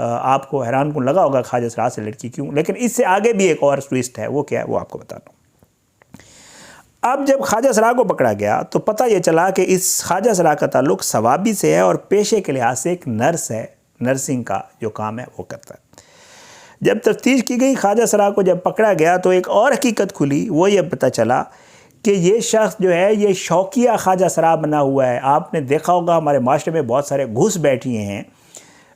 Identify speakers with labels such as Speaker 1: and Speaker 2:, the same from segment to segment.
Speaker 1: آپ کو حیران کن لگا ہوگا خواجہ سرا سے لڑکی کیوں، لیکن اس سے آگے بھی ایک اور ٹویسٹ ہے، وہ کیا ہے وہ آپ کو بتاتا ہوں۔ اب جب خواجہ سرا کو پکڑا گیا تو پتہ یہ چلا کہ اس خواجہ سرا کا تعلق ثوابی سے ہے اور پیشے کے لحاظ سے ایک نرس ہے، نرسنگ کا جو کام ہے وہ کرتا ہے۔ جب تفتیش کی گئی خواجہ سرا کو جب پکڑا گیا تو ایک اور حقیقت کھلی، وہ یہ پتہ چلا کہ یہ شخص جو ہے یہ شوقیہ خواجہ سرا بنا ہوا ہے۔ آپ نے دیکھا ہوگا ہمارے معاشرے میں بہت سارے گھس بیٹھے ہیں،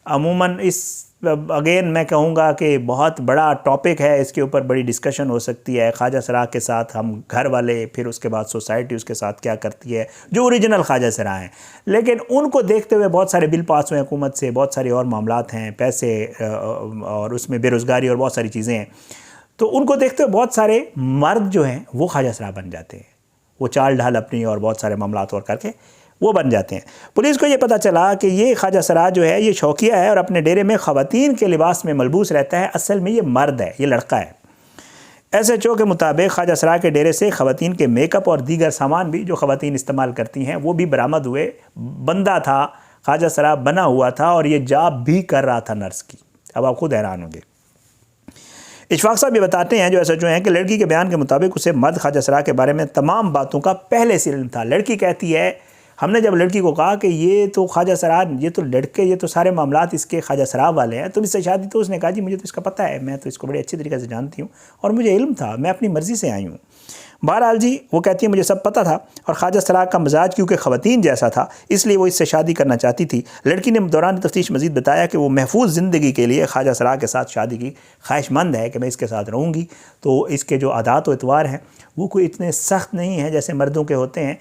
Speaker 1: عموماً اس اگین میں کہوں گا کہ بہت بڑا ٹاپک ہے، اس کے اوپر بڑی ڈسکشن ہو سکتی ہے۔ خواجہ سرا کے ساتھ ہم گھر والے، پھر اس کے بعد سوسائٹی اس کے ساتھ کیا کرتی ہے، جو اوریجنل خواجہ سرا ہیں، لیکن ان کو دیکھتے ہوئے بہت سارے بل پاس ہوئے حکومت سے، بہت سارے اور معاملات ہیں، پیسے اور اس میں بے روزگاری اور بہت ساری چیزیں ہیں، تو ان کو دیکھتے ہوئے بہت سارے مرد جو ہیں وہ خواجہ سرا بن جاتے ہیں، وہ چال ڈھال اپنی اور بہت سارے معاملات اور کر کے وہ بن جاتے ہیں۔ پولیس کو یہ پتہ چلا کہ یہ خواجہ سرا جو ہے یہ شوقیہ ہے اور اپنے ڈیرے میں خواتین کے لباس میں ملبوس رہتا ہے، اصل میں یہ مرد ہے، یہ لڑکا ہے۔ ایس ایچ او کے مطابق خواجہ سرا کے ڈیرے سے خواتین کے میک اپ اور دیگر سامان بھی جو خواتین استعمال کرتی ہیں وہ بھی برآمد ہوئے۔ بندہ تھا، خواجہ سرا بنا ہوا تھا اور یہ جاب بھی کر رہا تھا نرس کی۔ اب آپ خود حیران ہوں گے۔ اشفاق صاحب یہ بتاتے ہیں جو ایس ایچ او ہیں کہ لڑکی کے بیان کے مطابق اسے مرد خواجہ سرا کے بارے میں تمام باتوں کا پہلے سے علم تھا۔ لڑکی کہتی ہے ہم نے جب لڑکی کو کہا کہ یہ تو خواجہ سرا، یہ تو لڑکے، یہ تو سارے معاملات اس کے خواجہ سرا والے ہیں، تم اس سے شادی، تو اس نے کہا جی مجھے تو اس کا پتہ ہے، میں تو اس کو بڑے اچھی طریقے سے جانتی ہوں اور مجھے علم تھا، میں اپنی مرضی سے آئی ہوں۔ بہرحال جی وہ کہتی ہے مجھے سب پتہ تھا اور خواجہ سرا کا مزاج کیونکہ خواتین جیسا تھا اس لیے وہ اس سے شادی کرنا چاہتی تھی۔ لڑکی نے دوران تفتیش مزید بتایا کہ وہ محفوظ زندگی کے لیے خواجہ سرا کے ساتھ شادی کی خواہش مند ہے کہ میں اس کے ساتھ رہوں گی، تو اس کے جو عادات و اطوار ہیں وہ کوئی اتنے سخت نہیں ہیں جیسے مردوں کے ہوتے ہیں،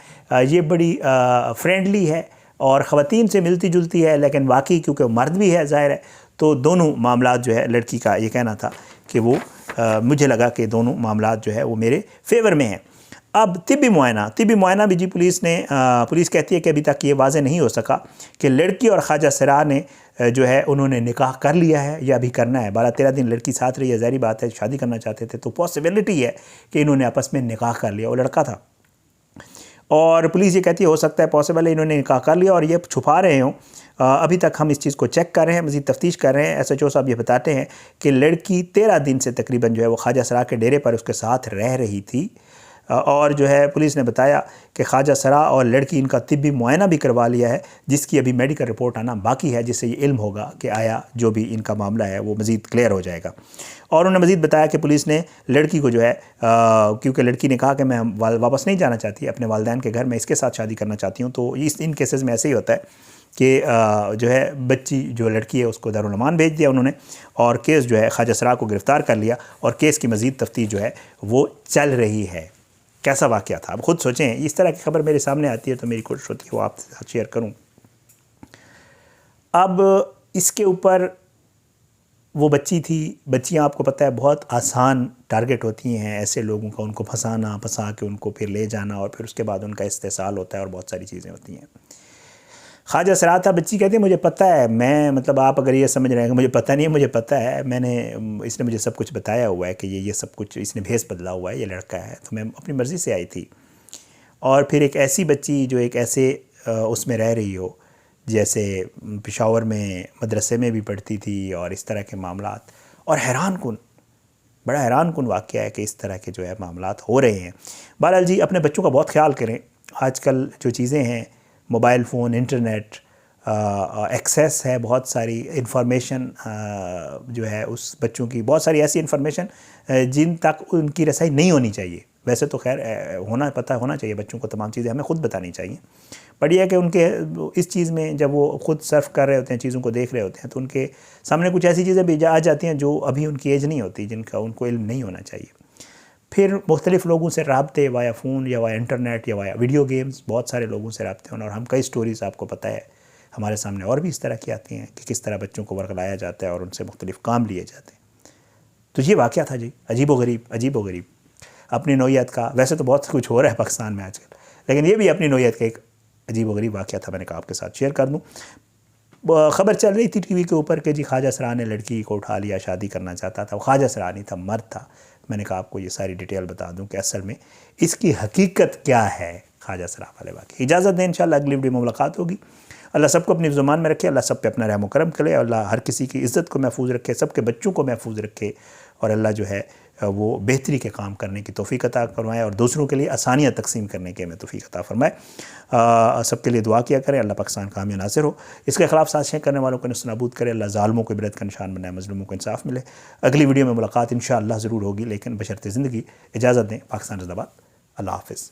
Speaker 1: یہ بڑی فرینڈلی ہے اور خواتین سے ملتی جلتی ہے، لیکن واقعی کیونکہ مرد بھی ہے ظاہر ہے، تو دونوں معاملات جو ہے لڑکی کا یہ کہنا تھا کہ وہ مجھے لگا کہ دونوں معاملات جو ہے وہ میرے فیور میں ہیں۔ اب طبی معائنہ بھی جی پولیس کہتی ہے کہ ابھی تک یہ واضح نہیں ہو سکا کہ لڑکی اور خواجہ سرا نے جو ہے انہوں نے نکاح کر لیا ہے یا ابھی کرنا ہے۔ 12-13 دن لڑکی ساتھ رہی ہے، ظاہری بات ہے شادی کرنا چاہتے تھے، تو پاسبلٹی ہے کہ انہوں نے آپس میں نکاح کر لیا، وہ لڑکا تھا، اور پولیس یہ کہتی ہے ہو سکتا ہے پاسبل ہے انہوں نے نکاح کر لیا اور یہ چھپا رہے ہوں۔ ابھی تک ہم اس چیز کو چیک کر رہے ہیں، مزید تفتیش کر رہے ہیں۔ ایس ایچ او صاحب یہ بتاتے ہیں کہ لڑکی 13 دن سے تقریباً جو ہے وہ خواجہ سرا کے ڈیرے پر اس کے ساتھ رہ رہی تھی، اور جو ہے پولیس نے بتایا کہ خواجہ سرا اور لڑکی ان کا طبی معائنہ بھی کروا لیا ہے، جس کی ابھی میڈیکل رپورٹ آنا باقی ہے، جس سے یہ علم ہوگا کہ آیا جو بھی ان کا معاملہ ہے وہ مزید کلیئر ہو جائے گا۔ اور انہوں نے مزید بتایا کہ پولیس نے لڑکی کو جو ہے کیونکہ لڑکی نے کہا کہ میں واپس نہیں جانا چاہتی اپنے والدین کے گھر، میں اس کے ساتھ شادی کرنا چاہتی ہوں، تو ان کیسز میں ایسے ہی ہوتا ہے کہ جو ہے بچی جو لڑکی ہے اس کو دارالمان بھیج دیا انہوں نے، اور کیس جو ہے خواجہ سرا کو گرفتار کر لیا اور کیس کی مزید تفتیش جو ہے وہ چل رہی ہے۔ کیسا واقعہ تھا اب خود سوچیں، اس طرح کی خبر میرے سامنے آتی ہے تو میری کوشش ہوتی ہے وہ آپ سے شیئر کروں۔ اب اس کے اوپر وہ بچی تھی، بچیاں آپ کو پتہ ہے بہت آسان ٹارگٹ ہوتی ہیں ایسے لوگوں کا، ان کو پھنسا کے ان کو پھر لے جانا اور پھر اس کے بعد ان کا استحصال ہوتا ہے اور بہت ساری چیزیں ہوتی ہیں۔ خواجہ سرا تھا، بچی کہتی ہے مجھے پتہ ہے، میں مطلب آپ اگر یہ سمجھ رہے ہیں کہ مجھے پتہ نہیں ہے، مجھے پتہ ہے، اس نے مجھے سب کچھ بتایا ہوا ہے کہ یہ سب کچھ اس نے بھیس بدلا ہوا ہے، یہ لڑکا ہے، تو میں اپنی مرضی سے آئی تھی۔ اور پھر ایک ایسی بچی جو ایک ایسے اس میں رہ رہی ہو جیسے پشاور میں مدرسے میں بھی پڑھتی تھی اور اس طرح کے معاملات، اور بڑا حیران کن واقعہ ہے کہ اس طرح کے جو ہے معاملات ہو رہے ہیں۔ بہرحال جی اپنے بچوں کا بہت خیال کریں، آج کل جو چیزیں ہیں موبائل فون، انٹرنیٹ، ایکسیس ہے، بہت ساری انفارمیشن جو ہے اس بچوں کی، بہت ساری ایسی انفارمیشن جن تک ان کی رسائی نہیں ہونی چاہیے، ویسے تو خیر پتہ ہونا چاہیے بچوں کو، تمام چیزیں ہمیں خود بتانی چاہیے، بٹ یہ ہے کہ ان کے اس چیز میں جب وہ خود سرف کر رہے ہوتے ہیں، چیزوں کو دیکھ رہے ہوتے ہیں، تو ان کے سامنے کچھ ایسی چیزیں بھی آ جاتی ہیں جو ابھی ان کی ایج نہیں ہوتی، جن کا ان کو علم نہیں ہونا چاہیے۔ پھر مختلف لوگوں سے رابطے وایا فون یا وایا انٹرنیٹ یا وایا ویڈیو گیمز، بہت سارے لوگوں سے رابطے ہونا، اور ہم کئی سٹوریز آپ کو پتہ ہے ہمارے سامنے اور بھی اس طرح کی آتی ہیں کہ کس طرح بچوں کو ورغلایا جاتا ہے اور ان سے مختلف کام لیے جاتے ہیں۔ تو یہ واقعہ تھا جی، عجیب و غریب اپنی نوعیت کا، ویسے تو بہت کچھ ہو رہا ہے پاکستان میں آج کل، لیکن یہ بھی اپنی نوعیت کا ایک عجیب و غریب واقعہ تھا، میں نے کہا آپ کے ساتھ شیئر کر دوں۔ خبر چل رہی تھی ٹی وی کے اوپر کہ جی خواجہ سرا نے لڑکی کو اٹھا لیا، شادی کرنا چاہتا تھا، وہ خواجہ سرا نہیں تھا، مرد تھا۔ میں نے کہا آپ کو یہ ساری ڈیٹیل بتا دوں کہ اصل میں اس کی حقیقت کیا ہے خواجہ سرا والے واقعے۔ اجازت دیں، انشاءاللہ اگلی ویڈیو میں ملاقات ہوگی۔ اللہ سب کو اپنی زمان میں رکھے، اللہ سب پہ اپنا رحم و کرم کرے، اللہ ہر کسی کی عزت کو محفوظ رکھے، سب کے بچوں کو محفوظ رکھے، اور اللہ جو ہے وہ بہتری کے کام کرنے کی توفیق عطا فرمائے، اور دوسروں کے لیے آسانیاں تقسیم کرنے کی ہمیں توفیق عطا فرمائے۔ سب کے لیے دعا کیا کریں، اللہ پاکستان کا حامی ناصر ہو، اس کے خلاف سازشیں کرنے والوں کو نیست و نابود کرے، اللہ ظالموں کو عبرت کا نشان بنائے، مظلوموں کو انصاف ملے۔ اگلی ویڈیو میں ملاقات انشاءاللہ ضرور ہوگی، لیکن بشرط زندگی اجازت دیں۔ پاکستان زندہ باد، اللہ حافظ۔